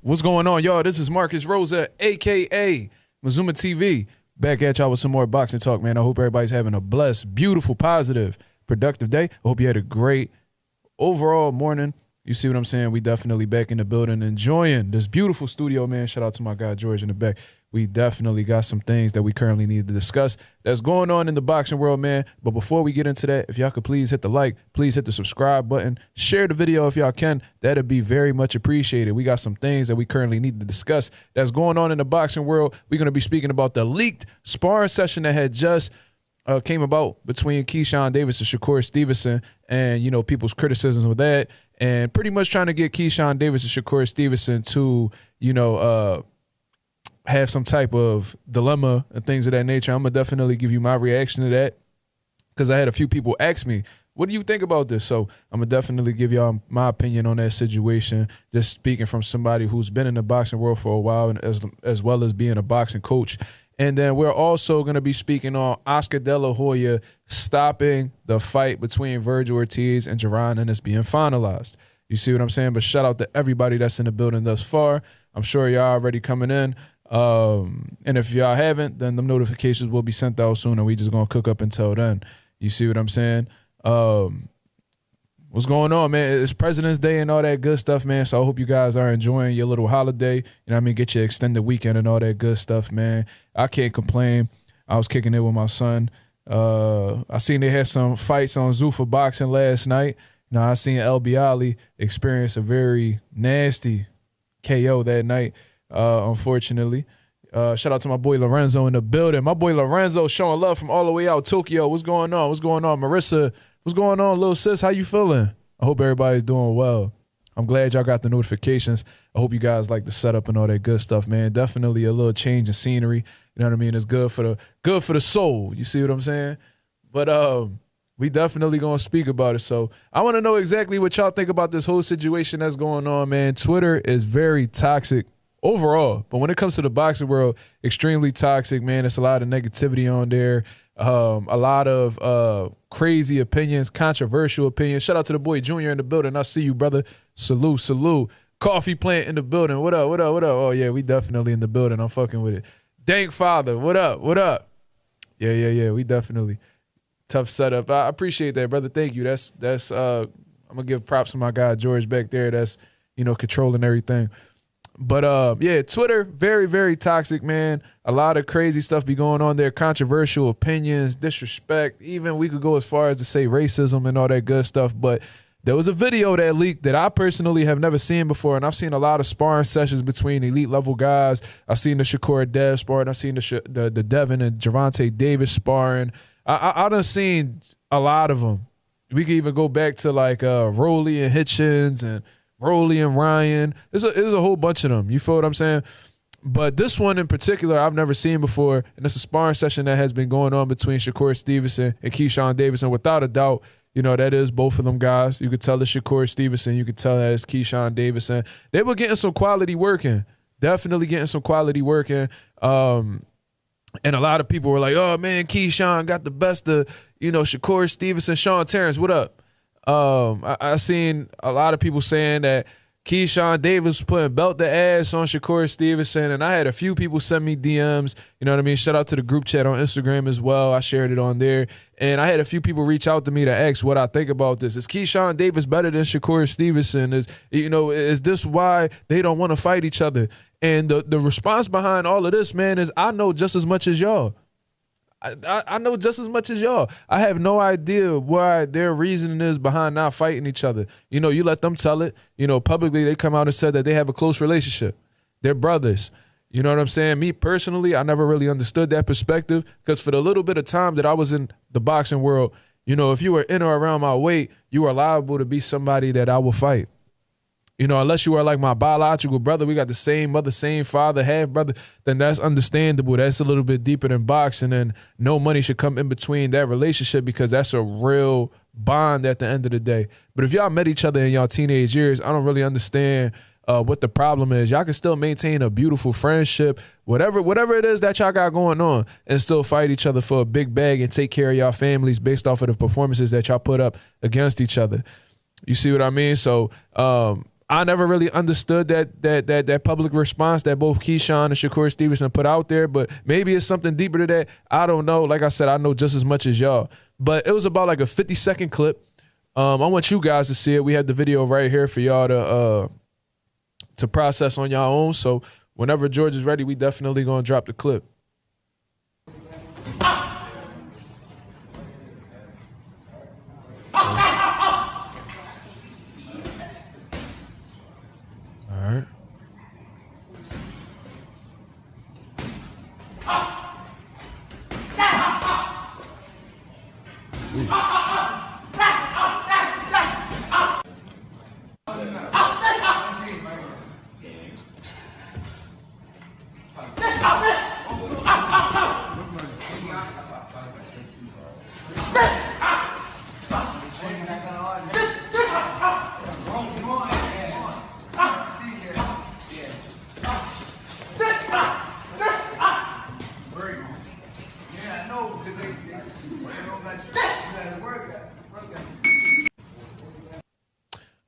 What's going on, y'all? This is Marcus Rosa, a.k.a. Mazuma TV. Back at y'all with some more boxing talk, man. I hope everybody's having a blessed, beautiful, positive, productive day. I hope you had a great overall morning. You see what I'm saying? We definitely back in the building enjoying this beautiful studio, man. Shout out to my guy, George, in the back. We definitely got some things that we currently need to discuss that's going on in the boxing world, man. But before we get into that, if y'all could please hit the like, please hit the subscribe button, share the video if y'all can. That'd be very much appreciated. We got some things that we currently need to discuss that's going on in the boxing world. We're going to be speaking about the leaked sparring session that had just came about between Keyshawn Davis and Shakur Stevenson, and, you know, people's criticisms with that, and pretty much trying to get Keyshawn Davis and Shakur Stevenson to, you know, have some type of dilemma and things of that nature. I'm going to definitely give you my reaction to that because I had a few people ask me, what do you think about this? So I'm going to definitely give y'all my opinion on that situation, just speaking from somebody who's been in the boxing world for a while, and as well as being a boxing coach. And then we're also going to be speaking on Oscar De La Hoya stopping the fight between Vergil Ortiz and Jaron Ennis being finalized. You see what I'm saying? But shout out to everybody that's in the building thus far. I'm sure y'all already coming in. And if y'all haven't, then the notifications will be sent out soon, and we just going to cook up until then. You see what I'm saying? What's going on, man? It's President's Day and all that good stuff, man. So I hope you guys are enjoying your little holiday. You know what I mean? Get your extended weekend and all that good stuff, man. I can't complain. I was kicking it with my son. I seen they had some fights on Zuffa Boxing last night. Now, I seen LB Ali experience a very nasty KO that night, unfortunately. Shout out to my boy Lorenzo in the building. My boy Lorenzo showing love from all the way out Tokyo. What's going on? What's going on? Marissa, what's going on, little sis? How you feeling? I hope everybody's doing well. I'm glad y'all got the notifications. I hope you guys like the setup and all that good stuff, man. Definitely a little change in scenery. You know what I mean? It's good for the soul. You see what I'm saying? But we definitely gonna speak about it. So I want to know exactly what y'all think about this whole situation that's going on, man. Twitter is very toxic overall, but when it comes to the boxing world, extremely toxic, man. It's a lot of negativity on there. A lot of crazy opinions, controversial opinions. Shout out to the boy Junior in the building. I see you, brother. Salute, salute. Coffee plant in the building. What up, what up, what up? Oh, yeah, we definitely in the building. I'm fucking with it. Dank Father, what up, what up? Yeah, we definitely. Tough setup. I appreciate that, brother. Thank you. That's I'm going to give props to my guy George back there. That's, you know, controlling everything. But, yeah, Twitter, very, very toxic, man. A lot of crazy stuff be going on there. Controversial opinions, disrespect. Even we could go as far as to say racism and all that good stuff. But there was a video that leaked that I personally have never seen before, and I've seen a lot of sparring sessions between elite-level guys. I've seen the Shakur Dev sparring. I've seen the Devin and Jaron Davis sparring. I done seen a lot of them. We could even go back to, like, Rolly and Hitchens and Rolly and Ryan. There's a whole bunch of them. You feel what I'm saying? But this one in particular, I've never seen before, and it's a sparring session that has been going on between Shakur Stevenson and Keyshawn Davis, and without a doubt, you know, that is both of them guys. You could tell it's Shakur Stevenson. You could tell that it's Keyshawn Davis. And they were getting some quality work in. Definitely getting some quality work in. And a lot of people were like, oh, man, Keyshawn got the best of, you know, Shakur Stevenson, Sean Terrence, what up? I seen a lot of people saying that Keyshawn Davis putting belt to ass on Shakur Stevenson, and I had a few people send me DMs, you know what I mean? Shout out to the group chat on Instagram as well. I shared it on there, and I had a few people reach out to me to ask what I think about this. Is Keyshawn Davis better than Shakur Stevenson? Is this why they don't want to fight each other? And the response behind all of this, man, is I know just as much as y'all. I know just as much as y'all. I have no idea why their reasoning is behind not fighting each other. You know, you let them tell it. You know, publicly they come out and said that they have a close relationship. They're brothers. You know what I'm saying? Me personally, I never really understood that perspective because for the little bit of time that I was in the boxing world, you know, if you were in or around my weight, you were liable to be somebody that I will fight. You know, unless you are like my biological brother, we got the same mother, same father, half brother, then that's understandable. That's a little bit deeper than boxing, and no money should come in between that relationship because that's a real bond at the end of the day. But if y'all met each other in y'all teenage years, I don't really understand what the problem is. Y'all can still maintain a beautiful friendship, whatever it is that y'all got going on, and still fight each other for a big bag and take care of y'all families based off of the performances that y'all put up against each other. You see what I mean? So, I never really understood that public response that both Keyshawn and Shakur Stevenson put out there, but maybe it's something deeper to that. I don't know. Like I said, I know just as much as y'all. But it was about like a 50-second clip. I want you guys to see it. We had the video right here for y'all to process on y'all own. So whenever George is ready, we definitely gonna drop the clip. All right.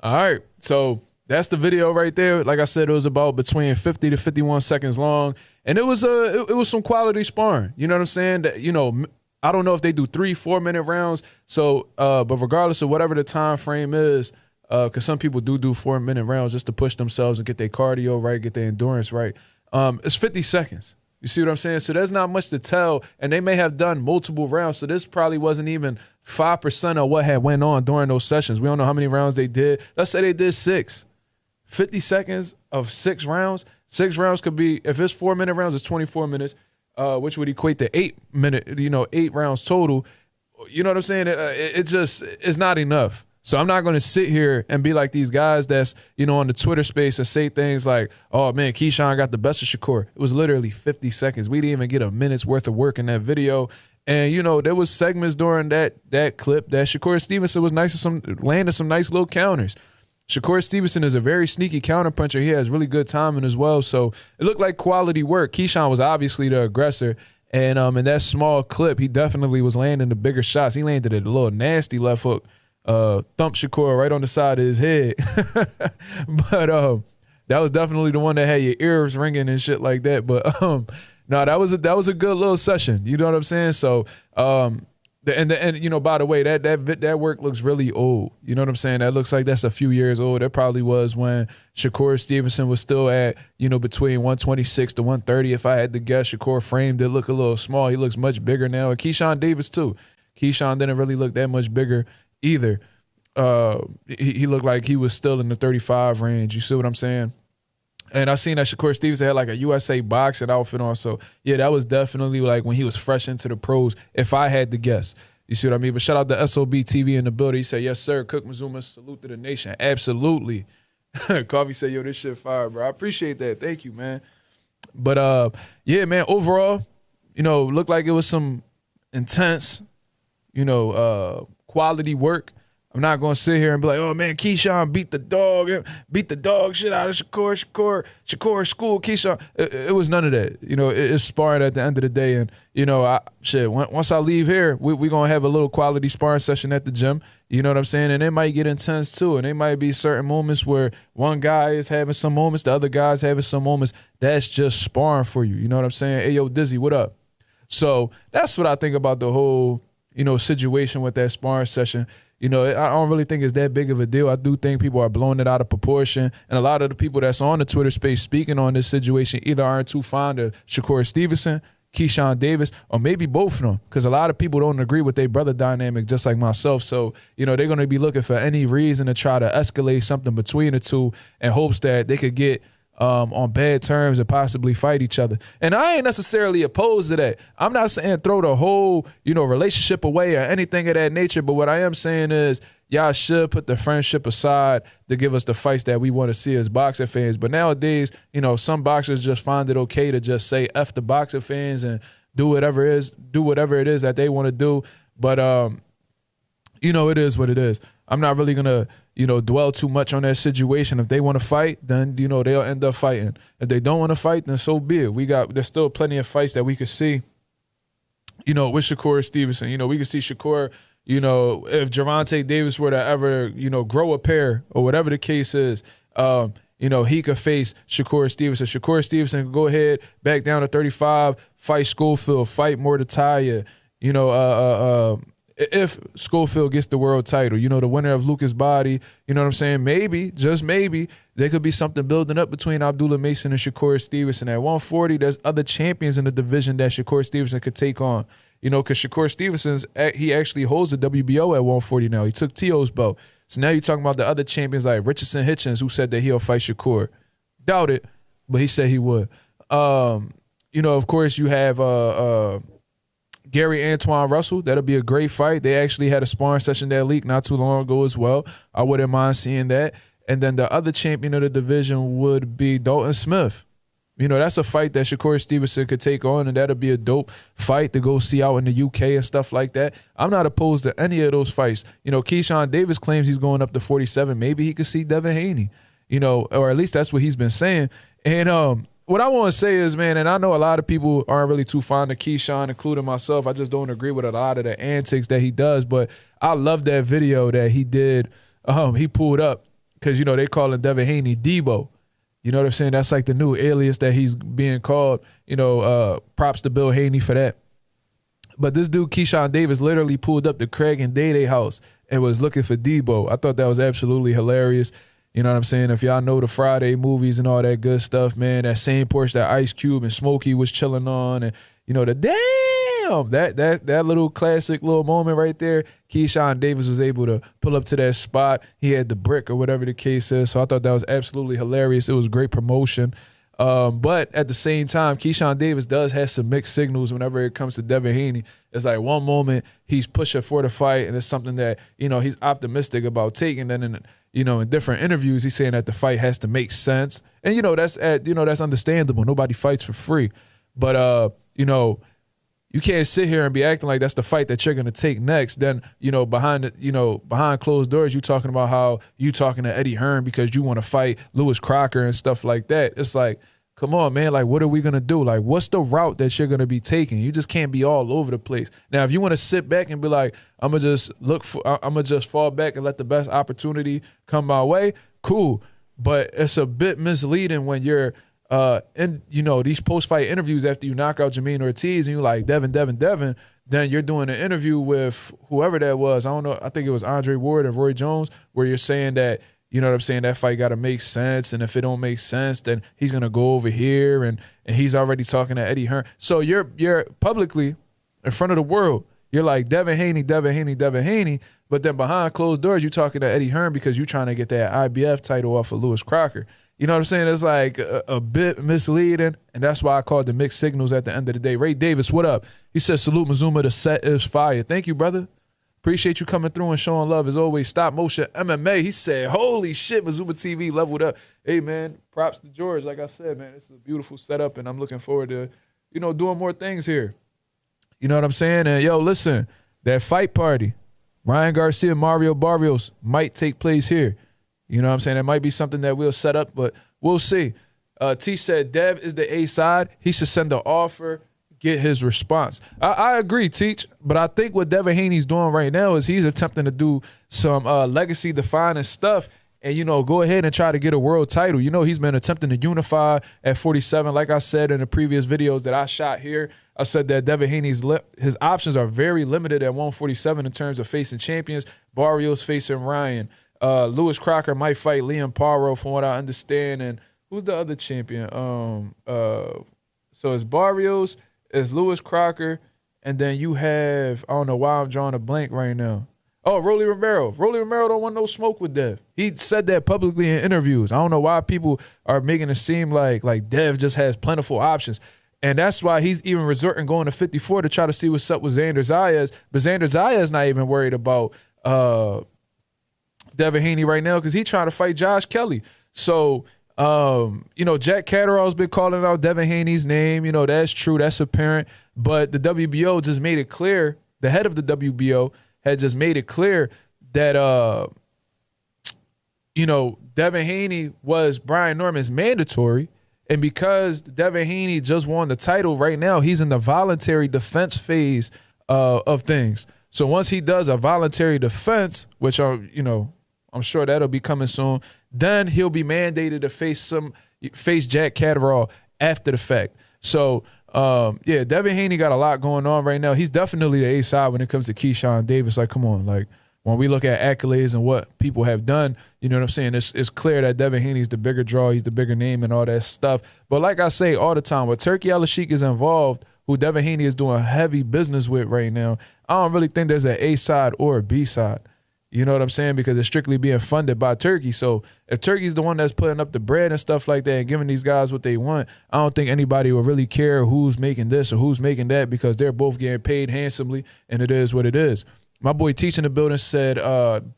All right, so that's the video right there. Like I said, it was about between 50 to 51 seconds long, and it was some quality sparring. You know what I'm saying? That, you know, I don't know if they do 3-4 minute rounds. So, but regardless of whatever the time frame is, because some people do 4-minute rounds just to push themselves and get their cardio right, get their endurance right. It's 50 seconds. You see what I'm saying? So there's not much to tell, and they may have done multiple rounds. So this probably wasn't even 5% of what had went on during those sessions. We don't know how many rounds they did. Let's say they did 6. 50 seconds of 6 rounds. 6 rounds could be, if it's 4-minute rounds, it's 24 minutes, which would equate to 8 rounds total. You know what I'm saying? It just is not enough. So I'm not going to sit here and be like these guys that's, you know, on the Twitter space and say things like, oh, man, Keyshawn got the best of Shakur. It was literally 50 seconds. We didn't even get a minute's worth of work in that video. And, you know, there was segments during that clip that Shakur Stevenson was landing some nice little counters. Shakur Stevenson is a very sneaky counterpuncher. He has really good timing as well. So it looked like quality work. Keyshawn was obviously the aggressor. And in that small clip, he definitely was landing the bigger shots. He landed a little nasty left hook. Thumped Shakur right on the side of his head. But that was definitely the one that had your ears ringing and shit like that. But no, that was a good little session. You know what I'm saying? So and you know, by the way, that work looks really old. You know what I'm saying? That looks like that's a few years old. That probably was when Shakur Stevenson was still at, you know, between 126 to 130. If I had to guess, Shakur framed it look a little small. He looks much bigger now. And Keyshawn Davis too. Keyshawn didn't really look that much bigger either. He looked like he was still in the 35 range. You see what I'm saying? And I seen that Shakur Stevenson had like a USA boxing outfit on. So, yeah, that was definitely like when he was fresh into the pros, if I had to guess. You see what I mean? But shout out to SOB TV in the building. He said, yes, sir, Cook Mazuma, salute to the nation. Absolutely. Coffee said, yo, this shit fire, bro. I appreciate that. Thank you, man. But, yeah, man, overall, you know, looked like it was some intense, you know, quality work. I'm not going to sit here and be like, oh, man, Keyshawn beat the dog shit out of Shakur school, Keyshawn. It was none of that. You know, it's sparring at the end of the day. And, you know, once I leave here, we're going to have a little quality sparring session at the gym. You know what I'm saying? And it might get intense, too. And there might be certain moments where one guy is having some moments, the other guy's having some moments. That's just sparring for you. You know what I'm saying? Hey, yo, Dizzy, what up? So that's what I think about the whole, you know, situation with that sparring session. You know, I don't really think it's that big of a deal. I do think people are blowing it out of proportion. And a lot of the people that's on the Twitter space speaking on this situation either aren't too fond of Shakur Stevenson, Keyshawn Davis, or maybe both of them. Because a lot of people don't agree with their brother dynamic just like myself. So, you know, they're going to be looking for any reason to try to escalate something between the two in hopes that they could get on bad terms and possibly fight each other. And I ain't necessarily opposed to that. I'm not saying throw the whole, you know, relationship away or anything of that nature, but what I am saying is y'all should put the friendship aside to give us the fights that we want to see as boxing fans. But nowadays, you know, some boxers just find it okay to just say F the boxing fans and do whatever it is that they want to do. But, you know, it is what it is. I'm not really going to, you know, dwell too much on that situation. If they want to fight, then, you know, they'll end up fighting. If they don't want to fight, then so be it. There's still plenty of fights that we could see, you know, with Shakur Stevenson. You know, we could see Shakur, you know, if Jaron Davis were to ever, you know, grow a pair or whatever the case is, You know, he could face Shakur Stevenson. Shakur Stevenson could go ahead, back down to 35, fight Schofield, fight Mordecai. You know, if Schofield gets the world title, you know, the winner of Lucas Body, you know what I'm saying? Maybe, just maybe, there could be something building up between Abdullah Mason and Shakur Stevenson. At 140, there's other champions in the division that Shakur Stevenson could take on. You know, because Shakur Stevenson's, he actually holds the WBO at 140 now. He took T.O.'s belt. So now you're talking about the other champions like Richardson Hitchens, who said that he'll fight Shakur. Doubt it, but he said he would. You know, of course, you have Gary Antoine Russell. That'll be a great fight. They actually had a sparring session that leaked not too long ago as well. I wouldn't mind seeing that. And then the other champion of the division would be Dalton Smith. You know, that's a fight that Shakur Stevenson could take on, and that'll be a dope fight to go see out in the UK and stuff like that. I'm not opposed to any of those fights. You know, Keyshawn Davis claims he's going up to 47. Maybe he could see Devin Haney, you know, or at least that's what he's been saying. And what I want to say is, man, and I know a lot of people aren't really too fond of Keyshawn, including myself. I just don't agree with a lot of the antics that he does, but I love that video that he did. He pulled up because, you know, they call him Devin Haney Debo. You know what I'm saying? That's like the new alias that he's being called. You know, props to Bill Haney for that. But this dude, Keyshawn Davis, literally pulled up to Craig and Day house and was looking for Debo. I thought that was absolutely hilarious. You know what I'm saying? If y'all know the Friday movies and all that good stuff, man, that same Porsche that Ice Cube and Smokey was chilling on, and, you know, the damn, that little classic little moment right there, Keyshawn Davis was able to pull up to that spot. He had the brick or whatever the case is, so I thought that was absolutely hilarious. It was great promotion. But at the same time, Keyshawn Davis does have some mixed signals whenever it comes to Devin Haney. It's like one moment he's pushing for the fight, and it's something that, you know, he's optimistic about taking. Then in different interviews, he's saying that the fight has to make sense. And, you know, that's understandable. Nobody fights for free. But, you know, you can't sit here and be acting like that's the fight that you're going to take next. Then, you know, behind closed doors, you talking about how you talking to Eddie Hearn because you want to fight Lewis Crocker and stuff like that. It's like, come on, man. Like, what are we going to do? Like, what's the route that you're going to be taking? You just can't be all over the place. Now, if you want to sit back and be like, I'm going to just fall back and let the best opportunity come my way, cool. But it's a bit misleading when you're in, you know, these post-fight interviews after you knock out Jaron Ortiz and you're like, Devin, then you're doing an interview with whoever that was. I don't know. I think it was Andre Ward and Roy Jones, where you're saying that, you know what I'm saying, that fight got to make sense. And if it don't make sense, then he's going to go over here. And he's already talking to Eddie Hearn. So you're publicly in front of the world. You're like, Devin Haney. But then behind closed doors, you're talking to Eddie Hearn because you're trying to get that IBF title off of Lewis Crocker. You know what I'm saying? It's like a bit misleading, and that's why I called the mixed signals at the end of the day. Ray Davis, what up? He said, salute Mazuma, the set is fire. Thank you, brother. Appreciate you coming through and showing love as always. Stop motion MMA. He said, holy shit, Mazuma TV leveled up. Hey, man, props to George. Like I said, man, this is a beautiful setup, and I'm looking forward to, you know, doing more things here. You know what I'm saying? And, yo, listen, that fight party, Ryan Garcia, Mario Barrios, might take place here. You know what I'm saying? It might be something that we'll set up, but we'll see. T said, Dev is the A side. He should send an offer, get his response. I agree, Teach, but I think what Devin Haney's doing right now is he's attempting to do some legacy-defining stuff and, you know, go ahead and try to get a world title. You know, he's been attempting to unify at 47. Like I said in the previous videos that I shot here, I said that Devin Haney's his options are very limited at 147 in terms of facing champions. Barrios facing Ryan. Lewis Crocker might fight Liam Paro, from what I understand. And who's the other champion? So it's Barrios, it's Lewis Crocker, and then you have, I don't know why I'm drawing a blank right now. Oh, Rolly Romero. Rolly Romero don't want no smoke with Dev. He said that publicly in interviews. I don't know why people are making it seem like Dev just has plentiful options. And that's why he's even resorting going to 54 to try to see what's up with Xander Zayas. But Xander Zayas not even worried about Devin Haney right now because he's trying to fight Josh Kelly. So, you know, Jack Catterall's been calling out Devin Haney's name. You know, that's true. That's apparent. But the WBO just made it clear, the head of the WBO had just made it clear that, you know, Devin Haney was Brian Norman's mandatory. And because Devin Haney just won the title right now, he's in the voluntary defense phase of things. So once he does a voluntary defense, which, you know, I'm sure that'll be coming soon. Then he'll be mandated to face Jack Catterall after the fact. So, yeah, Devin Haney got a lot going on right now. He's definitely the A side when it comes to Keyshawn Davis. Like, come on, like, when we look at accolades and what people have done, you know what I'm saying? It's clear that Devin Haney's the bigger draw. He's the bigger name and all that stuff. But like I say all the time, when Turkey Al-Sheikh is involved, who Devin Haney is doing heavy business with right now, I don't really think there's an A side or a B side. You know what I'm saying? Because it's strictly being funded by Turkey. So if Turkey's the one that's putting up the bread and stuff like that and giving these guys what they want, I don't think anybody will really care who's making this or who's making that, because they're both getting paid handsomely, and it is what it is. My boy Teach in the building said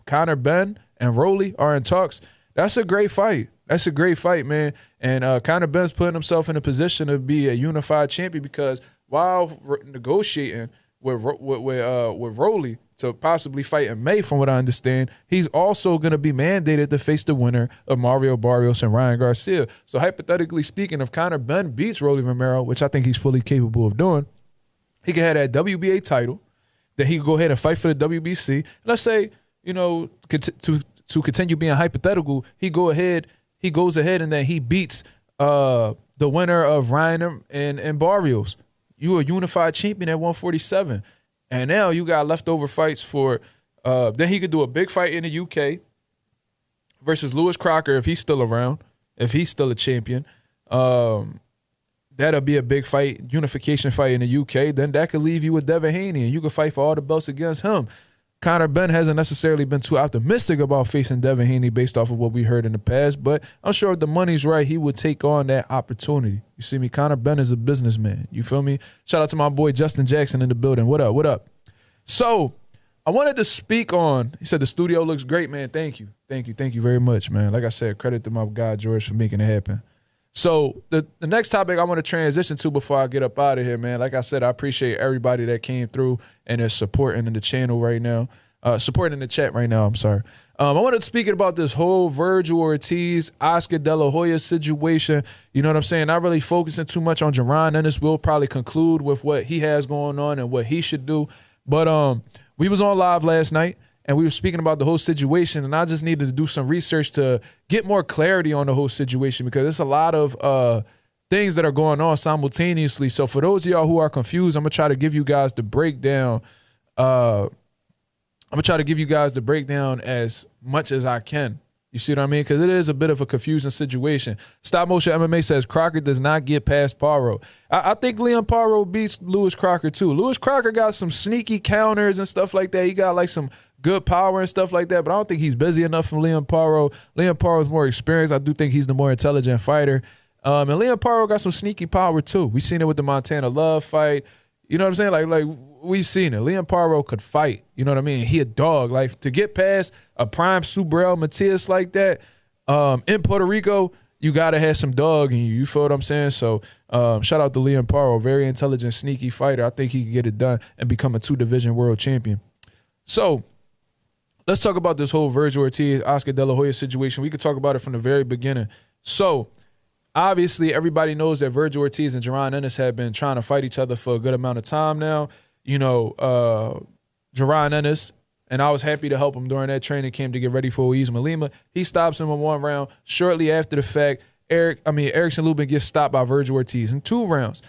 Conor Benn and Rolly are in talks. That's a great fight. That's a great fight, man. And Conor Benn's putting himself in a position to be a unified champion, because while negotiating with Rolly to possibly fight in May, from what I understand, he's also going to be mandated to face the winner of Mario Barrios and Ryan Garcia. So hypothetically speaking, if Conor Benn beats Rolly Romero, which I think he's fully capable of doing, he can have that WBA title. Then he can go ahead and fight for the WBC. And let's say, you know, to continue being hypothetical, he goes ahead and then he beats the winner of Ryan and Barrios. You a unified champion at 147. And now you got leftover fights for then he could do a big fight in the UK versus Lewis Crocker if he's still around, if he's still a champion. That'll be a big fight, unification fight in the UK. Then that could leave you with Devin Haney, and you could fight for all the belts against him. Conor Benn hasn't necessarily been too optimistic about facing Devin Haney based off of what we heard in the past, but I'm sure if the money's right, he would take on that opportunity. You see me? Conor Benn is a businessman. You feel me? Shout out to my boy Justin Jackson in the building. What up? What up? So I wanted to speak on, he said the studio looks great, man. Thank you. Thank you. Thank you very much, man. Like I said, credit to my guy George for making it happen. So the next topic I want to transition to before I get up out of here, man, like I said, I appreciate everybody that came through and is supporting in the channel right now, supporting in the chat right now, I'm sorry. I wanted to speak about this whole Vergil Ortiz, Oscar De La Hoya situation. You know what I'm saying? Not really focusing too much on Jaron Ennis. We'll probably conclude with what he has going on and what he should do. But we was on live last night, and we were speaking about the whole situation, and I just needed to do some research to get more clarity on the whole situation, because there's a lot of things that are going on simultaneously. So for those of y'all who are confused, I'm going to try to give you guys the breakdown. I'm going to try to give you guys the breakdown as much as I can. You see what I mean? Because it is a bit of a confusing situation. Stop Motion MMA says Crocker does not get past Paro. I think Leon Paro beats Lewis Crocker too. Lewis Crocker got some sneaky counters and stuff like that. He got like some good power and stuff like that, but I don't think he's busy enough from Leon Paro. Leon Paro's more experienced. I do think he's the more intelligent fighter. And Leon Paro got some sneaky power too. We seen it with the Montana Love fight. You know what I'm saying? Like we seen it. Leon Paro could fight. You know what I mean? He a dog. Like, to get past a prime Subriel Matias like that in Puerto Rico, you gotta have some dog in you. You feel what I'm saying? So shout out to Leon Paro, very intelligent, sneaky fighter. I think he can get it done and become a 2-division world champion. So let's talk about this whole Vergil Ortiz, Oscar De La Hoya situation. We could talk about it from the very beginning. So obviously, everybody knows that Vergil Ortiz and Jaron Ennis have been trying to fight each other for a good amount of time now. You know, Jaron Ennis, and I was happy to help him during that training camp to get ready for Uiz Malima. He stops him in 1 round. Shortly after the fact, Erickson Lubin gets stopped by Vergil Ortiz in 2 rounds.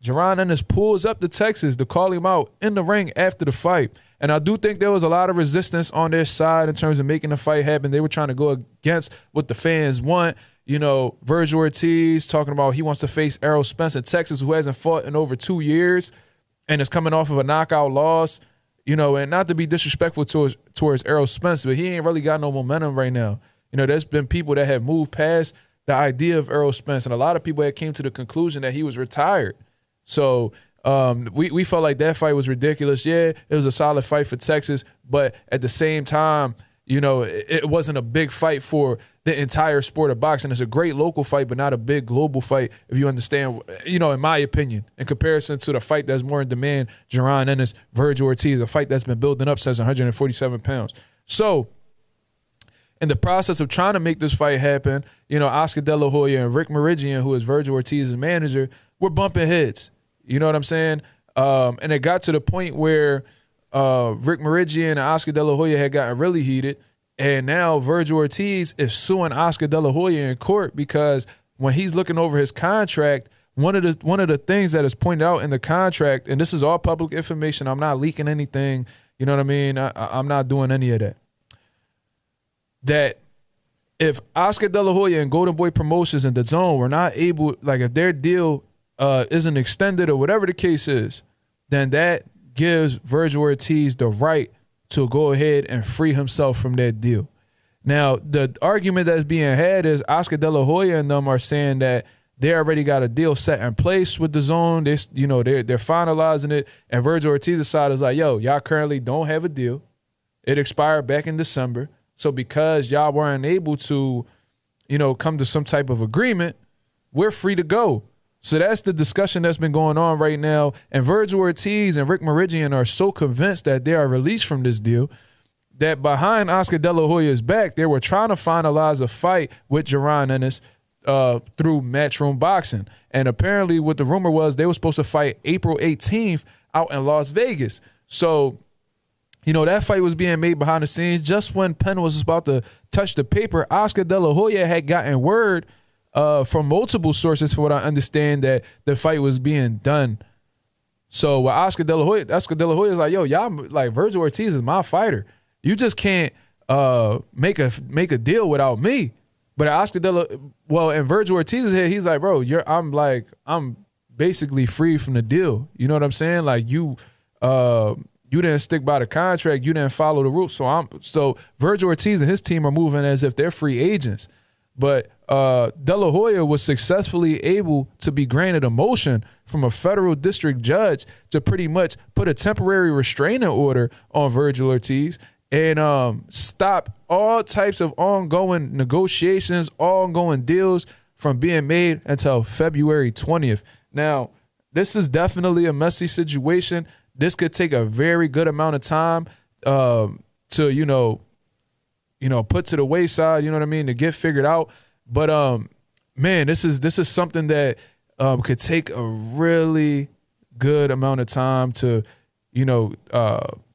Jaron Ennis pulls up to Texas to call him out in the ring after the fight. And I do think there was a lot of resistance on their side in terms of making the fight happen. They were trying to go against what the fans want. You know, Vergil Ortiz talking about he wants to face Errol Spence in Texas, who hasn't fought in over 2 years and is coming off of a knockout loss. You know, and not to be disrespectful towards Errol Spence, but he ain't really got no momentum right now. You know, there's been people that have moved past the idea of Errol Spence, and a lot of people that came to the conclusion that he was retired. So we felt like that fight was ridiculous. Yeah, it was a solid fight for Texas, but at the same time, you know, it wasn't a big fight for the entire sport of boxing. It's a great local fight, but not a big global fight, if you understand, you know, in my opinion, in comparison to the fight that's more in demand, Jaron Ennis, Vergil Ortiz, a fight that's been building up since 147 pounds. So in the process of trying to make this fight happen, you know, Oscar De La Hoya and Rick Meridian, who is Vergil Ortiz's manager, were bumping heads. You know what I'm saying? And it got to the point where Rick Meridian and Oscar De La Hoya had gotten really heated. And now Vergil Ortiz is suing Oscar De La Hoya in court because when he's looking over his contract, one of the things that is pointed out in the contract, and this is all public information, I'm not leaking anything, you know what I mean? I'm not doing any of that. That if Oscar De La Hoya and Golden Boy Promotions and DAZN were not able, like if their deal isn't extended or whatever the case is, then that gives Vergil Ortiz the right to go ahead and free himself from that deal. Now, the argument that's being had is Oscar De La Hoya and them are saying that they already got a deal set in place with DAZN. They're finalizing it, and Vergil Ortiz's side is like, yo, y'all currently don't have a deal. It expired back in December. So because y'all weren't able to, come to some type of agreement, we're free to go. So that's the discussion that's been going on right now. And Vergil Ortiz and Rick Meridian are so convinced that they are released from this deal that behind Oscar De La Hoya's back, they were trying to finalize a fight with Jaron Ennis through Matchroom Boxing. And apparently what the rumor was, they were supposed to fight April 18th out in Las Vegas. So, that fight was being made behind the scenes. Just when Penn was about to touch the paper, Oscar De La Hoya had gotten word from multiple sources, for what I understand, that the fight was being done. So with Oscar De La Hoya is like, yo, y'all, like, Vergil Ortiz is my fighter. You just can't make a deal without me. But Oscar De La, and Vergil Ortiz's head, he's like, bro, I'm basically free from the deal. You know what I'm saying? Like, you didn't stick by the contract, you didn't follow the rules. So Vergil Ortiz and his team are moving as if they're free agents. But De La Hoya was successfully able to be granted a motion from a federal district judge to pretty much put a temporary restraining order on Vergil Ortiz and stop all types of ongoing negotiations, ongoing deals from being made until February 20th. Now, this is definitely a messy situation. This could take a very good amount of time to, put to the wayside, you know what I mean, to get figured out. But, man, this is something that could take a really good amount of time to,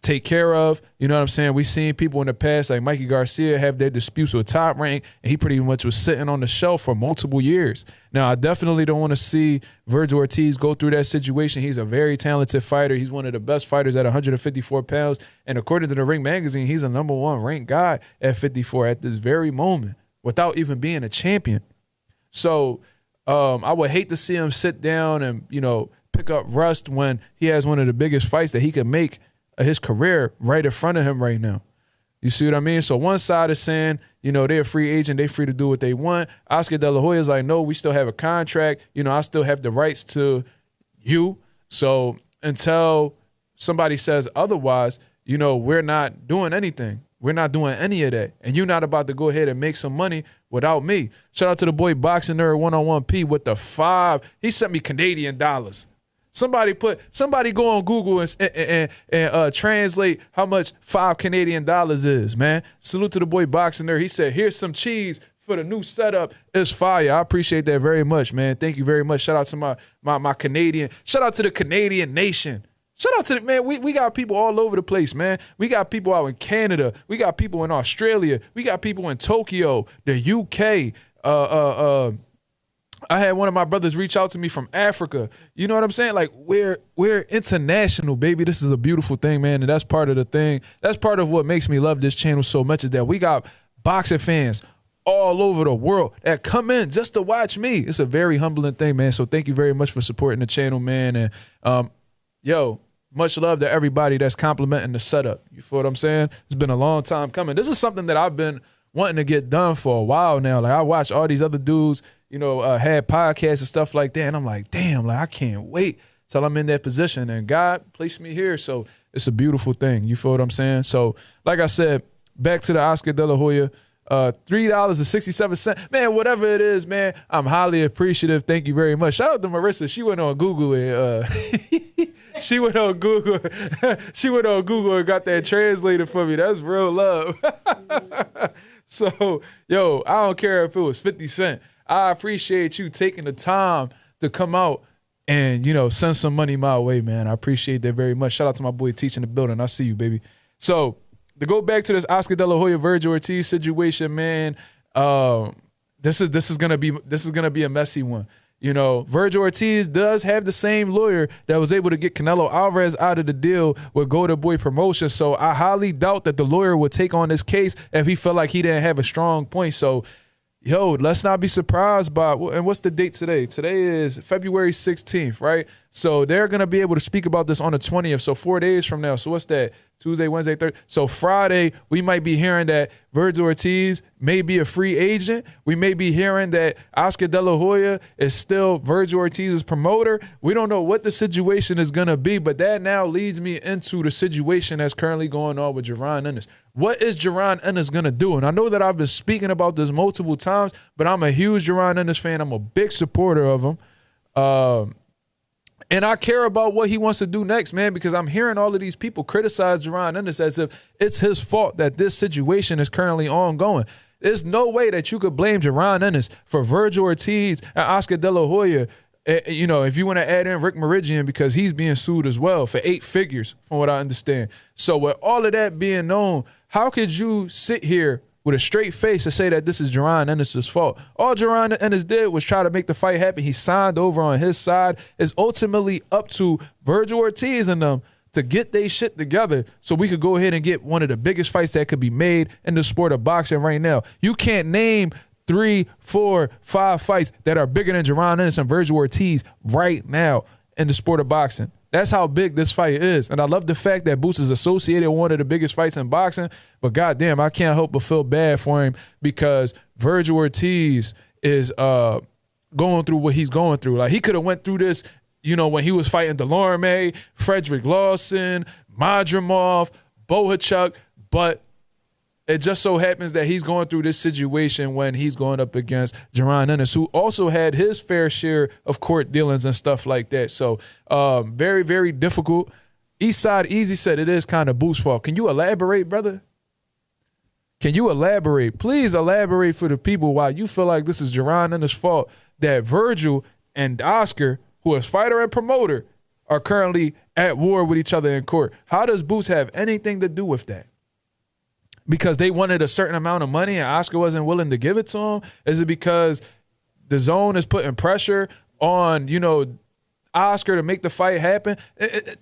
take care of. You know what I'm saying? We've seen people in the past, like Mikey Garcia, have their disputes with Top Rank, and he pretty much was sitting on the shelf for multiple years. Now, I definitely don't want to see Vergil Ortiz go through that situation. He's a very talented fighter. He's one of the best fighters at 154 pounds. And according to the Ring Magazine, he's a #1 ranked guy at 54 at this very moment without even being a champion. So I would hate to see him sit down and, pick up rust when he has one of the biggest fights that he could make his career right in front of him right now. You see what I mean? So one side is saying, they're a free agent, they're free to do what they want. Oscar De La Hoya is like, no, we still have a contract. I still have the rights to you. So until somebody says otherwise, we're not doing anything. We're not doing any of that. And you're not about to go ahead and make some money without me. Shout out to the boy Boxing Nerd 101P with the 5. He sent me Canadian dollars. Somebody go on Google and translate how much 5 Canadian dollars is, man. Salute to the boy Boxing Nerd. He said, here's some cheese for the new setup. It's fire. I appreciate that very much, man. Thank you very much. Shout out to my Canadian. Shout out to the Canadian nation. Shout out to man. We got people all over the place, man. We got people out in Canada. We got people in Australia. We got people in Tokyo, the UK. I had one of my brothers reach out to me from Africa. You know what I'm saying? Like, we're international, baby. This is a beautiful thing, man, and that's part of the thing. That's part of what makes me love this channel so much, is that we got boxing fans all over the world that come in just to watch me. It's a very humbling thing, man. So thank you very much for supporting the channel, man. And much love to everybody that's complimenting the setup. You feel what I'm saying? It's been a long time coming. This is something that I've been wanting to get done for a while now. Like, I watch all these other dudes, had podcasts and stuff like that, and I'm like, damn, like, I can't wait till I'm in that position. And God placed me here, so it's a beautiful thing. You feel what I'm saying? So, like I said, back to the Oscar De La Hoya, $3.67. Man, whatever it is, man, I'm highly appreciative. Thank you very much. Shout out to Marissa. She went on Google and she went on Google and got that translated for me. That's real love. So, yo, I don't care if it was 50 cents. I appreciate you taking the time to come out and, send some money my way, man. I appreciate that very much. Shout out to my boy Teach in the building. I see you, baby. So, to go back to this Oscar De La Hoya Vergil Ortiz situation, man. This is gonna be a messy one. You know, Vergil Ortiz does have the same lawyer that was able to get Canelo Alvarez out of the deal with Golden Boy Promotions. So I highly doubt that the lawyer would take on this case if he felt like he didn't have a strong point. So, yo, let's not be surprised by, and what's the date today? Today is February 16th, right? So they're going to be able to speak about this on the 20th. So 4 days from now. So what's that? Tuesday, Wednesday, Thursday. So Friday, we might be hearing that Vergil Ortiz may be a free agent. We may be hearing that Oscar De La Hoya is still Vergil Ortiz's promoter. We don't know what the situation is going to be, but that now leads me into the situation that's currently going on with Jaron Ennis. What is Jaron Ennis going to do? And I know that I've been speaking about this multiple times, but I'm a huge Jaron Ennis fan. I'm a big supporter of him. And I care about what he wants to do next, man, because I'm hearing all of these people criticize Jaron Ennis as if it's his fault that this situation is currently ongoing. There's no way that you could blame Jaron Ennis for Vergil Ortiz and Oscar De La Hoya. You know, if you want to add in Rick Meridian, because he's being sued as well for 8 figures, from what I understand. So with all of that being known, how could you sit here with a straight face to say that this is Jaron Ennis' fault? All Jaron Ennis did was try to make the fight happen. He signed over on his side. It's ultimately up to Vergil Ortiz and them to get their shit together so we could go ahead and get one of the biggest fights that could be made in the sport of boxing right now. You can't name 3, 4, 5 fights that are bigger than Jaron Ennis and Vergil Ortiz right now in the sport of boxing. That's how big this fight is. And I love the fact that Boots is associated with one of the biggest fights in boxing. But goddamn, I can't help but feel bad for him because Vergil Ortiz is going through what he's going through. Like, he could have went through this, you know, when he was fighting Delorme, Frederick Lawson, Madrimov, Bohachuk, but it just so happens that he's going through this situation when he's going up against Jaron Ennis, who also had his fair share of court dealings and stuff like that. So very, very difficult. Eastside Easy said it is kind of Boots' fault. Can you elaborate, brother? Can you elaborate? Please elaborate for the people why you feel like this is Jaron Ennis' fault that Vergil and Oscar, who is fighter and promoter, are currently at war with each other in court. How does Boots have anything to do with that? Because they wanted a certain amount of money and Oscar wasn't willing to give it to him? Is it because the zone is putting pressure on, you know, Oscar to make the fight happen?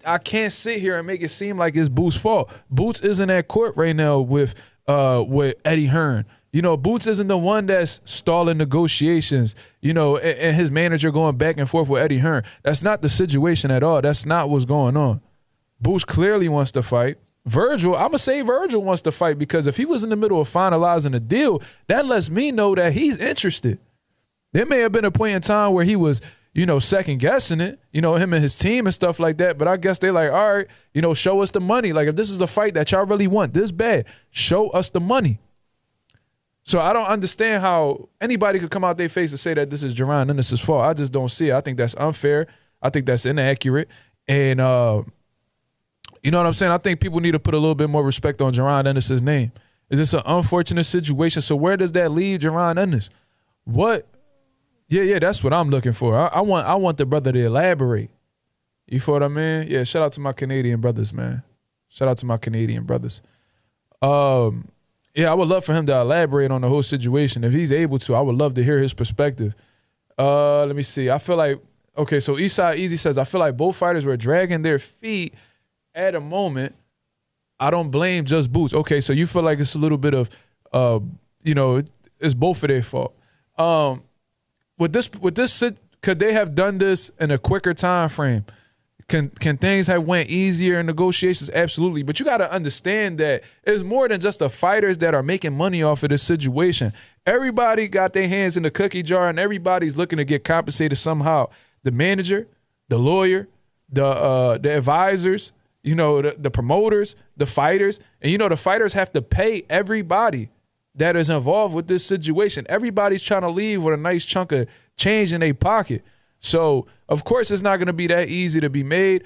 I can't sit here and make it seem like it's Boots' fault. Boots isn't at court right now with Eddie Hearn. You know, Boots isn't the one that's stalling negotiations, you know, and his manager going back and forth with Eddie Hearn. That's not the situation at all. That's not what's going on. Boots clearly wants to fight. Vergil, I'm going to say Vergil wants to fight because if he was in the middle of finalizing a deal, that lets me know that he's interested. There may have been a point in time where he was, you know, second-guessing it, you know, him and his team and stuff like that, but I guess they're like, all right, you know, show us the money. Like, if this is a fight that y'all really want this bad, show us the money. So I don't understand how anybody could come out their face and say that this is Jaron Ennis' fault. I just don't see it. I think that's unfair. I think that's inaccurate. And, you know what I'm saying? I think people need to put a little bit more respect on Jaron Ennis' name. Is this an unfortunate situation? So where does that leave Jaron Ennis? What? Yeah, that's what I'm looking for. I want the brother to elaborate. You feel what I mean? Yeah, shout out to my Canadian brothers, man. Shout out to my Canadian brothers. Yeah, I would love for him to elaborate on the whole situation. If he's able to, I would love to hear his perspective. Let me see. I feel like, okay, so Eastside Easy says, I feel like both fighters were dragging their feet at a moment. I don't blame just Boots. Okay, so you feel like it's a little bit of, you know, it's both of their fault. With this, could they have done this in a quicker time frame? Can things have went easier in negotiations? Absolutely. But you got to understand that it's more than just the fighters that are making money off of this situation. Everybody got their hands in the cookie jar and everybody's looking to get compensated somehow. The manager, the lawyer, the advisors, you know, the promoters, the fighters. And, you know, the fighters have to pay everybody that is involved with this situation. Everybody's trying to leave with a nice chunk of change in their pocket. So, of course, it's not going to be that easy to be made.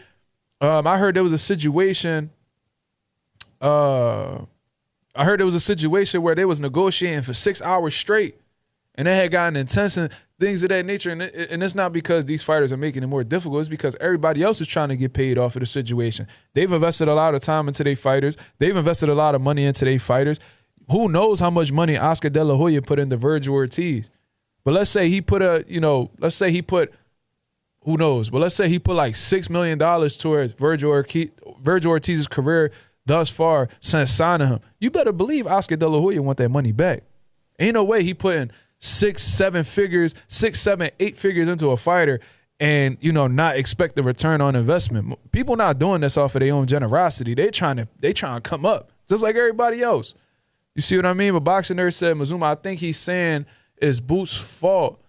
I heard there was a situation. I heard there was a situation where they was negotiating for 6 hours straight, And they had gotten intense and things of that nature. And it's not because these fighters are making it more difficult. It's because everybody else is trying to get paid off of the situation. They've invested a lot of time into their fighters. They've invested a lot of money into their fighters. Who knows how much money Oscar De La Hoya put into Vergil Ortiz? But let's say he put who knows? But let's say he put like $6 million towards Vergil Ortiz's career thus far since signing him. You better believe Oscar De La Hoya want that money back. Ain't no way he putting 6, 7 figures, 6, 7, 8 figures into a fighter and, not expect the return on investment. People not doing this off of their own generosity. They trying to come up just like everybody else. You see what I mean? But Boxing Nerd said, Mazuma, I think he's saying it's Boots' fault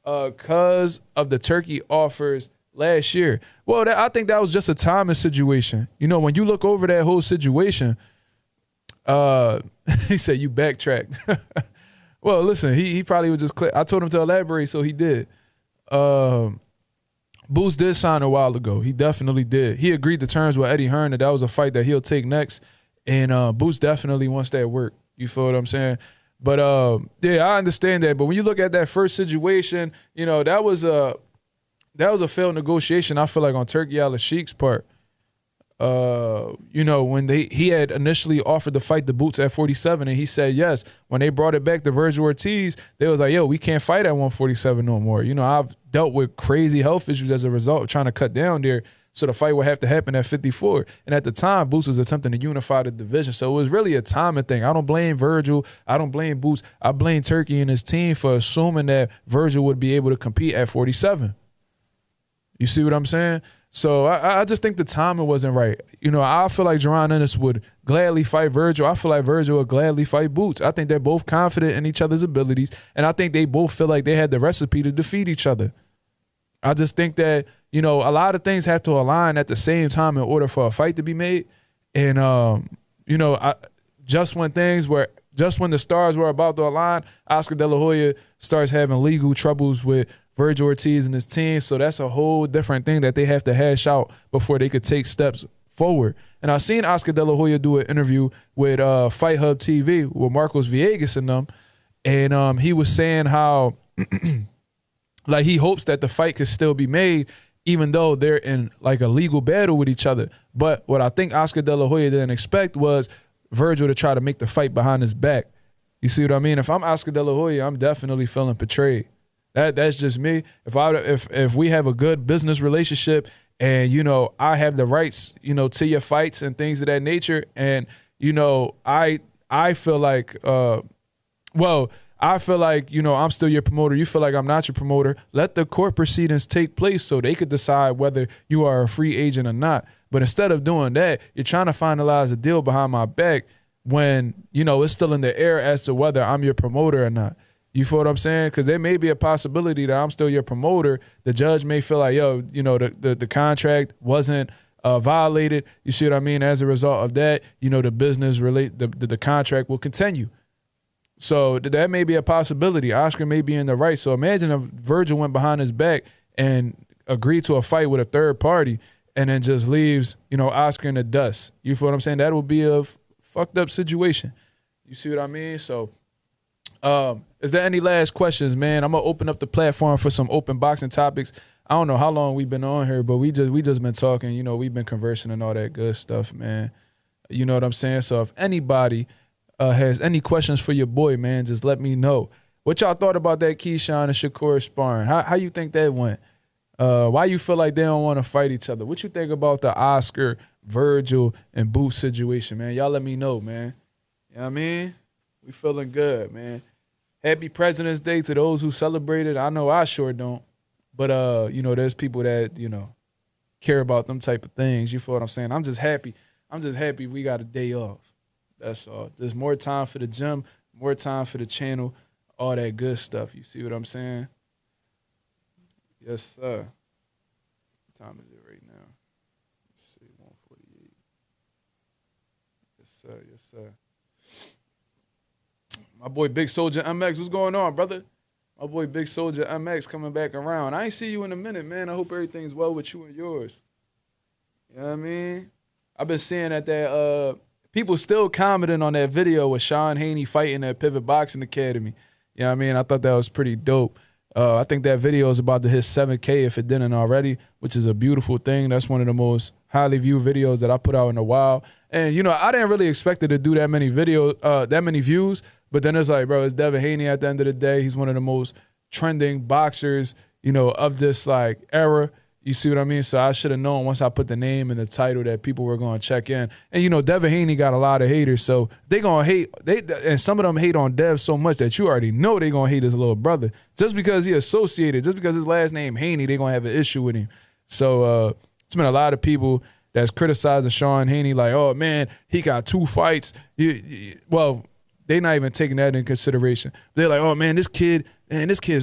because of the turkey offers last year. Well, I think that was just a timing situation. When you look over that whole situation, he said you backtracked. Well, listen, he probably was just I told him to elaborate, so he did. Boots did sign a while ago. He definitely did. He agreed to terms with Eddie Hearn that was a fight that he'll take next. And Boots definitely wants that work. You feel what I'm saying? But, yeah, I understand that. But when you look at that first situation, that was a failed negotiation, I feel like, on Turki Al-Ashik's part. When he had initially offered to fight the Boots at 47 and he said yes. When they brought it back to Vergil Ortiz, they was like, yo, we can't fight at 147 no more. I've dealt with crazy health issues as a result of trying to cut down there. So the fight would have to happen at 54. And at the time, Boots was attempting to unify the division. So it was really a timing thing. I don't blame Vergil. I don't blame Boots. I blame Turki and his team for assuming that Vergil would be able to compete at 47. You see what I'm saying? So I just think the timing wasn't right. I feel like Jaron Ennis would gladly fight Vergil. I feel like Vergil would gladly fight Boots. I think they're both confident in each other's abilities, and I think they both feel like they had the recipe to defeat each other. I just think that, a lot of things have to align at the same time in order for a fight to be made. And, just when the stars were about to align, Oscar De La Hoya starts having legal troubles with Vergil Ortiz and his team. So that's a whole different thing that they have to hash out before they could take steps forward. And I've seen Oscar De La Hoya do an interview with Fight Hub TV with Marcos Villegas and them. And he was saying how like he hopes that the fight could still be made even though they're in like a legal battle with each other. But what I think Oscar De La Hoya didn't expect was Vergil to try to make the fight behind his back. You see what I mean? If I'm Oscar De La Hoya, I'm definitely feeling betrayed. That's just me. If we have a good business relationship and, I have the rights, to your fights and things of that nature. And, I feel like, I feel like, I'm still your promoter. You feel like I'm not your promoter. Let the court proceedings take place so they could decide whether you are a free agent or not. But instead of doing that, you're trying to finalize a deal behind my back when, it's still in the air as to whether I'm your promoter or not. You feel what I'm saying? Because there may be a possibility that I'm still your promoter. The judge may feel like, yo, the contract wasn't violated. You see what I mean? As a result of that, the business the contract will continue. So that may be a possibility. Oscar may be in the right. So imagine if Vergil went behind his back and agreed to a fight with a third party and then just leaves, Oscar in the dust. You feel what I'm saying? That would be a fucked up situation. You see what I mean? So is there any last questions, man? I'm going to open up the platform for some open boxing topics. I don't know how long we've been on here, but we just been talking. We've been conversing and all that good stuff, man. You know what I'm saying? So if anybody has any questions for your boy, man, just let me know. What y'all thought about that Keyshawn and Shakur sparring? How you think that went? Why you feel like they don't want to fight each other? What you think about the Oscar, Vergil, and Boots situation, man? Y'all let me know, man. You know what I mean? We feeling good, man. Happy President's Day to those who celebrated. I know I sure don't. But, there's people that, care about them type of things. You feel what I'm saying? I'm just happy we got a day off. That's all. There's more time for the gym, more time for the channel, all that good stuff. You see what I'm saying? Yes, sir. What time is it right now? Let's see, 1:48. Yes, sir. Yes, sir. My boy Big Soldier MX, what's going on, brother? My boy Big Soldier MX coming back around. I ain't see you in a minute, man. I hope everything's well with you and yours. You know what I mean? I've been seeing that people still commenting on that video with Sean Haney fighting at Pivot Boxing Academy. You know what I mean? I thought that was pretty dope. I think that video is about to hit 7K if it didn't already, which is a beautiful thing. That's one of the most highly viewed videos that I put out in a while. And, you know, I didn't really expect it to do that many that many views. But then it's like, bro, it's Devin Haney at the end of the day. He's one of the most trending boxers, you know, of this, like, era. You see what I mean? So I should have known once I put the name and the title that people were going to check in. And, you know, Devin Haney got a lot of haters, so they going to hate. And some of them hate on Dev so much that you already know they going to hate his little brother. Just because he associated, just because his last name Haney, they going to have an issue with him. So it's been a lot of people that's criticizing Sean Haney like, oh, man, he got 2 fights. Well, they not even taking that into consideration. They're like, oh, man, this kid's,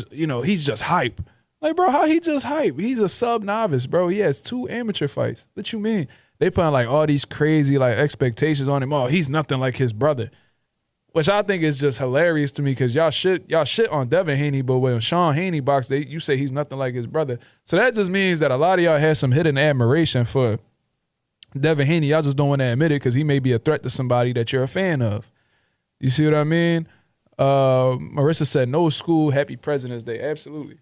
you know, he's just hype. Like, bro, how he just hype? He's a sub-novice, bro. He has 2 amateur fights. What you mean? They putting, like, all these crazy, like, expectations on him. Oh, he's nothing like his brother. Which I think is just hilarious to me because y'all shit on Devin Haney, but when Sean Haney boxed, you say he's nothing like his brother. So that just means that a lot of y'all had some hidden admiration for Devin Haney. Y'all just don't want to admit it because he may be a threat to somebody that you're a fan of. You see what I mean? Marissa said, no school, happy President's Day. Absolutely.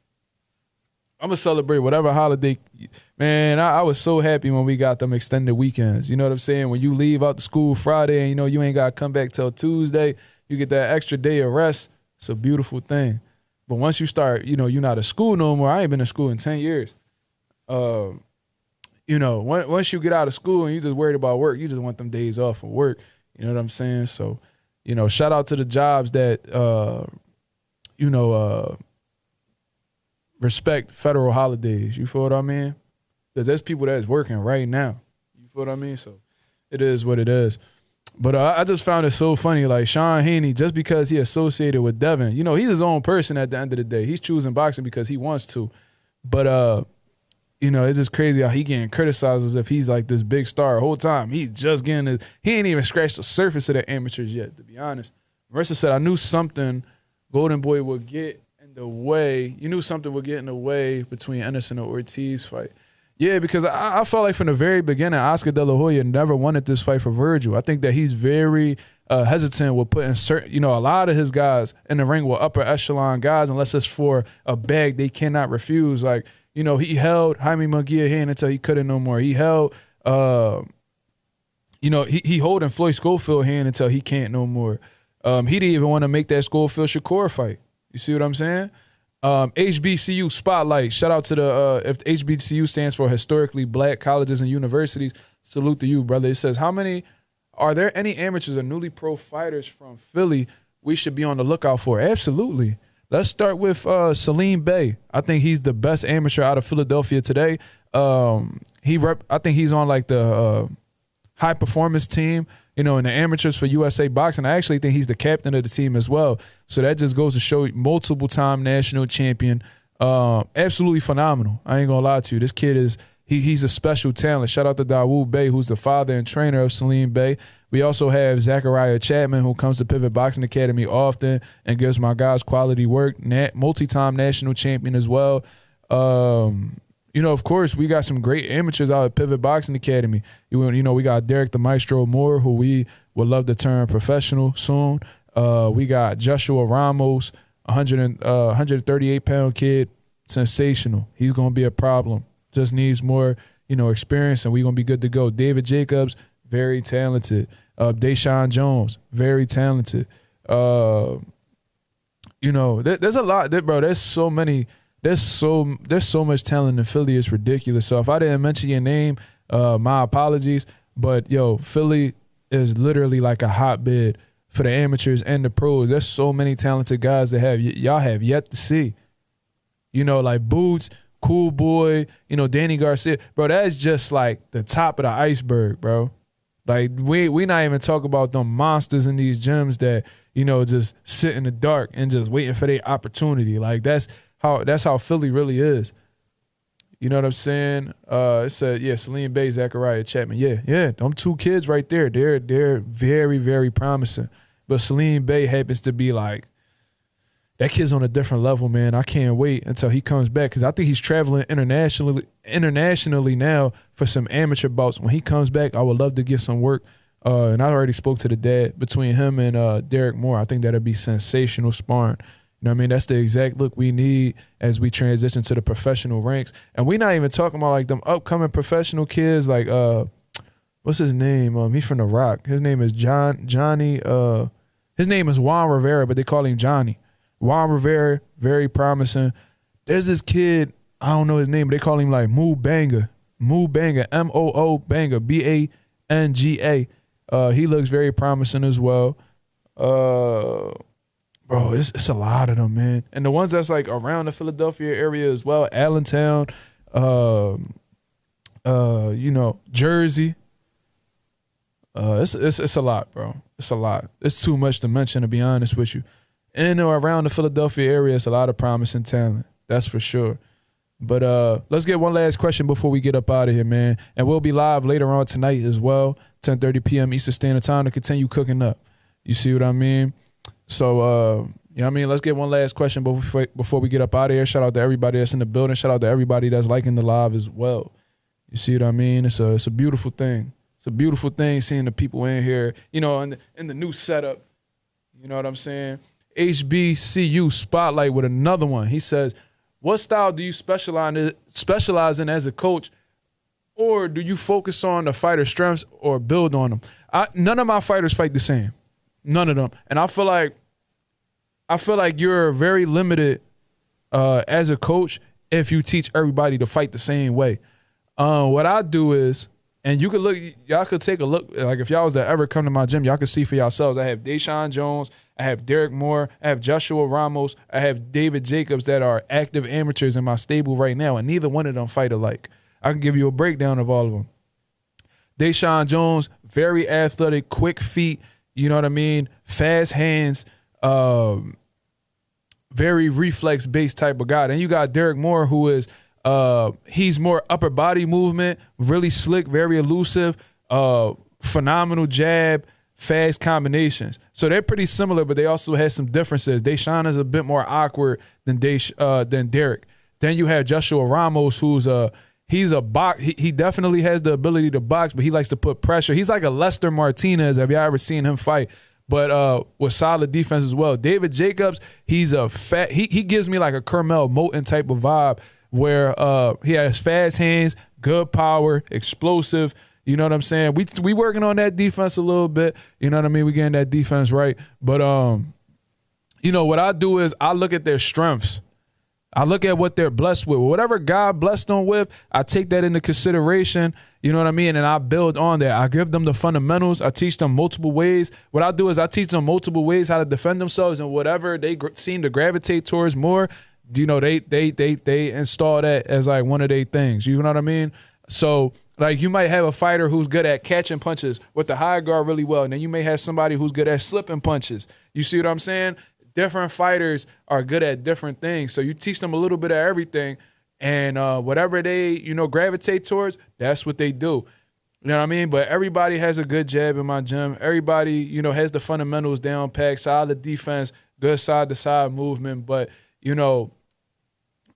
I'm going to celebrate whatever holiday. Man, I was so happy when we got them extended weekends. You know what I'm saying? When you leave out the school Friday and, you know, you ain't got to come back till Tuesday, you get that extra day of rest. It's a beautiful thing. But once you start, you know, you're not at school no more. I ain't been in school in 10 years. You know, once you get out of school and you just worried about work, you just want them days off of work. You know what I'm saying? So, you know, shout out to the jobs that, respect federal holidays. You feel what I mean? Because there's people that's working right now. You feel what I mean? So it is what it is. But I just found it so funny. Like Sean Haney, just because he associated with Devin, you know, he's his own person at the end of the day. He's choosing boxing because he wants to. But, you know, it's just crazy how he getting criticized as if he's like this big star the whole time. He's just getting this. He ain't even scratched the surface of the amateurs yet, to be honest. Marissa said, I knew something Golden Boy would get the way. You knew something would get in the way between Ennis and the Ortiz fight. Yeah, because I felt like from the very beginning, Oscar De La Hoya never wanted this fight for Vergil. I think that he's very hesitant with putting certain, you know, a lot of his guys in the ring with upper echelon guys, unless it's for a bag they cannot refuse. Like, you know, he held Jaime Munguia hand until he couldn't no more. He held, you know, he holding Floyd Schofield hand until he can't no more. He didn't even want to make that Schofield Shakur fight. You see what I'm saying? HBCU Spotlight. Shout out to the, if HBCU stands for Historically Black Colleges and Universities, salute to you, brother. It says, are there any amateurs or newly pro fighters from Philly we should be on the lookout for? Absolutely. Let's start with Salim Bey. I think he's the best amateur out of Philadelphia today. I think he's on like the high performance team, you know, in the amateurs for USA Boxing. I actually think he's the captain of the team as well. So that just goes to show you, multiple-time national champion. Absolutely phenomenal. I ain't going to lie to you. This kid is he's a special talent. Shout out to Dawood Bey, who's the father and trainer of Salim Bey. We also have Zachariah Chapman, who comes to Pivot Boxing Academy often and gives my guys quality work. Multi-time national champion as well. You know, of course, we got some great amateurs out at Pivot Boxing Academy. You know, we got Derek the Maestro Moore, who we would love to turn professional soon. We got Joshua Ramos, 138-pound kid, sensational. He's going to be a problem. Just needs more, you know, experience, and we're going to be good to go. David Jacobs, very talented. Deshaun Jones, very talented. You know, there's a lot, bro. There's so many. There's so much talent in Philly. It's ridiculous. So if I didn't mention your name, my apologies. But, yo, Philly is literally like a hotbed for the amateurs and the pros. There's so many talented guys that y'all have yet to see. You know, like Boots, Cool Boy, you know, Danny Garcia. Bro, that's just like the top of the iceberg, bro. Like, we not even talk about them monsters in these gyms that, you know, just sit in the dark and just waiting for their opportunity. Like, that's how Philly really is. You know what I'm saying? It said, yeah, Salim Bey, Zachariah Chapman. Yeah, them 2 kids right there, they're very, very promising. But Salim Bey happens to be like, that kid's on a different level, man. I can't wait until he comes back because I think he's traveling internationally now for some amateur bouts. When he comes back, I would love to get some work. And I already spoke to the dad between him and Derek Moore. I think that'd be sensational sparring. You know what I mean? That's the exact look we need as we transition to the professional ranks. And we're not even talking about like them upcoming professional kids like what's his name? He's from The Rock. His name is Johnny. His name is Juan Rivera, but they call him Johnny. Juan Rivera, very promising. There's this kid, I don't know his name, but they call him like Moo Banga. Moo Banga, M-O-O Banga, B-A-N-G-A. He looks very promising as well. Bro, it's a lot of them, man. And the ones that's like around the Philadelphia area as well, Allentown, Jersey. It's a lot, bro. It's a lot. It's too much to mention, to be honest with you. In or around the Philadelphia area, it's a lot of promising talent. That's for sure. But let's get one last question before we get up out of here, man. And we'll be live later on tonight as well, 10:30 p.m. Eastern Standard Time to continue cooking up. You see what I mean? So, you know what I mean? Let's get one last question before we get up out of here. Shout out to everybody that's in the building. Shout out to everybody that's liking the live as well. You see what I mean? It's a beautiful thing. It's a beautiful thing seeing the people in here, you know, in the new setup. You know what I'm saying? HBCU Spotlight with another one. He says, what style do you specialize in as a coach, or do you focus on the fighter's strengths or build on them? None of my fighters fight the same. None of them. And I feel like you're very limited as a coach if you teach everybody to fight the same way. What I do is, and you could look, y'all could take a look, like if y'all was to ever come to my gym, y'all could see for yourselves. I have Deshaun Jones, I have Derek Moore, I have Joshua Ramos, I have David Jacobs that are active amateurs in my stable right now, and neither one of them fight alike. I can give you a breakdown of all of them. Deshaun Jones, very athletic, quick feet, you know what I mean? Fast hands, very reflex-based type of guy. Then you got Derek Moore, who is he's more upper body movement, really slick, very elusive, phenomenal jab, fast combinations. So they're pretty similar, but they also have some differences. Deshaun is a bit more awkward than Derek. Then you have Joshua Ramos, who's he's a box. He definitely has the ability to box, but he likes to put pressure. He's like a Lester Martinez. Have y'all ever seen him fight? But with solid defense as well. David Jacobs, he's a fat. He gives me like a Carmel Moulton type of vibe, where he has fast hands, good power, explosive. You know what I'm saying? We working on that defense a little bit. You know what I mean? We getting that defense right. But you know what I do is I look at their strengths. I look at what they're blessed with. Whatever God blessed them with, I take that into consideration. You know what I mean? And I build on that. I give them the fundamentals. I teach them multiple ways. What I do is I teach them multiple ways how to defend themselves, and whatever they seem to gravitate towards more, you know, they install that as like one of their things. You know what I mean? So like you might have a fighter who's good at catching punches with the high guard really well, and then you may have somebody who's good at slipping punches. You see what I'm saying? Different fighters are good at different things. So you teach them a little bit of everything, and whatever they, you know, gravitate towards, that's what they do. You know what I mean? But everybody has a good jab in my gym. Everybody, you know, has the fundamentals down packed, solid defense, good side-to-side movement. But, you know,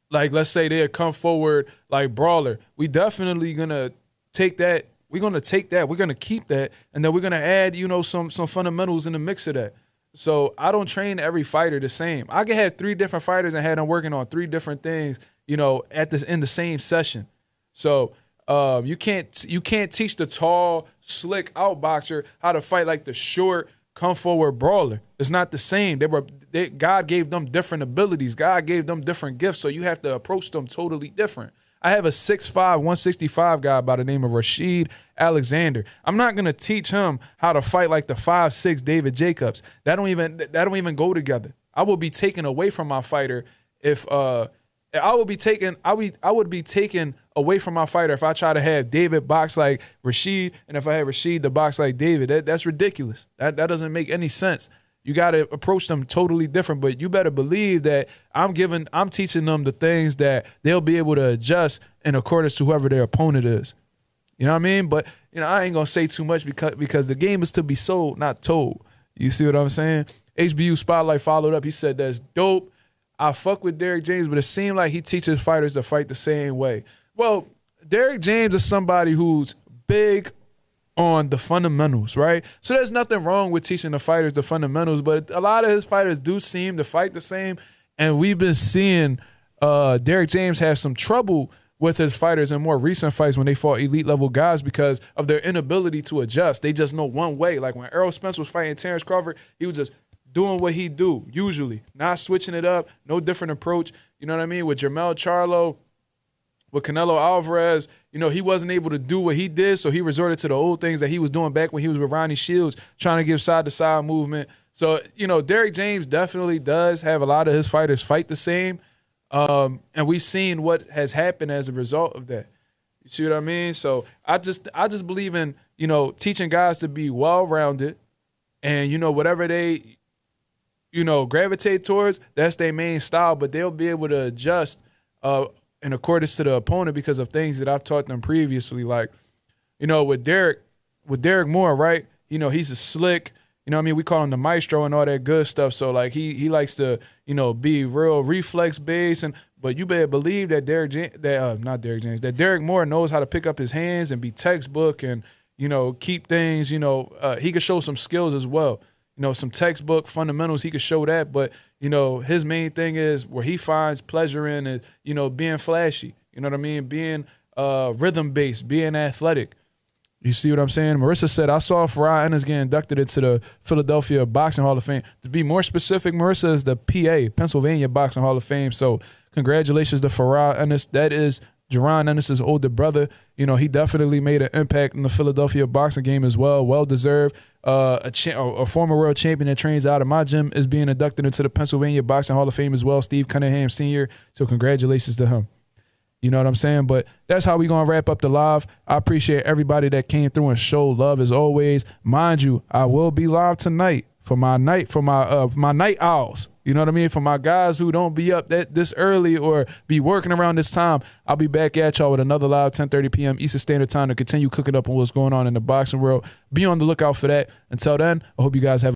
like let's say they'll come forward like brawler. We definitely going to take that. We're going to take that. We're going to keep that. And then we're going to add, you know, some fundamentals in the mix of that. So I don't train every fighter the same. I can have 3 different fighters and have them working on 3 different things, you know, in the same session. So you can't teach the tall, slick outboxer how to fight like the short, come forward brawler. It's not the same. God gave them different abilities. God gave them different gifts. So you have to approach them totally different. I have a 6'5", 165 guy by the name of Rashid Alexander. I'm not gonna teach him how to fight like the 5'6" David Jacobs. That don't even go together. I will be taken away from my fighter if I would be taken away from my fighter if I try to have David box like Rashid, and if I have Rashid to box like David. That's ridiculous. That doesn't make any sense. You got to approach them totally different, but you better believe that I'm teaching them the things that they'll be able to adjust in accordance to whoever their opponent is. You know what I mean? But, you know, I ain't going to say too much because the game is to be sold, not told. You see what I'm saying? HBU Spotlight followed up. He said, that's dope. I fuck with Derek James, but it seemed like he teaches fighters to fight the same way. Well, Derek James is somebody who's big, on the fundamentals, right? So there's nothing wrong with teaching the fighters the fundamentals, but a lot of his fighters do seem to fight the same, and we've been seeing Derrick James have some trouble with his fighters in more recent fights when they fought elite-level guys because of their inability to adjust. They just know one way. Like when Errol Spence was fighting Terrence Crawford, he was just doing what he do, usually, not switching it up, no different approach. You know what I mean? With Jermell Charlo, with Canelo Alvarez, you know, he wasn't able to do what he did, so he resorted to the old things that he was doing back when he was with Ronnie Shields, trying to give side-to-side movement. So, you know, Derrick James definitely does have a lot of his fighters fight the same, and we've seen what has happened as a result of that. You see what I mean? So I just believe in, you know, teaching guys to be well-rounded and, you know, whatever they, you know, gravitate towards, that's their main style, but they'll be able to adjust in accordance to the opponent because of things that I've taught them previously. Like, you know, with Derek Moore, right? You know, he's a slick, you know what I mean? We call him the maestro and all that good stuff. So, like, he likes to, you know, be real reflex-based. But you better believe that that Derek Moore knows how to pick up his hands and be textbook and, you know, keep things, you know, he could show some skills as well. You know, some textbook fundamentals, he could show that. But, you know, his main thing is where he finds pleasure in is, you know, being flashy. You know what I mean? Being rhythm-based, being athletic. You see what I'm saying? Marissa said, I saw Vergil Ennis get inducted into the Philadelphia Boxing Hall of Fame. To be more specific, Marissa is the PA, Pennsylvania Boxing Hall of Fame. So congratulations to Vergil Ennis. That is Jaron Ennis' older brother. You know, he definitely made an impact in the Philadelphia boxing game as well. Well-deserved. A former world champion that trains out of my gym is being inducted into the Pennsylvania Boxing Hall of Fame as well, Steve Cunningham Sr. So congratulations to him. You know what I'm saying? But that's how we going to wrap up the live. I appreciate everybody that came through and showed love as always. Mind you, I will be live tonight for my night owls. You know what I mean? For my guys who don't be up this early or be working around this time, I'll be back at y'all with another live 10:30 p.m. Eastern Standard Time to continue cooking up on what's going on in the boxing world. Be on the lookout for that. Until then, I hope you guys have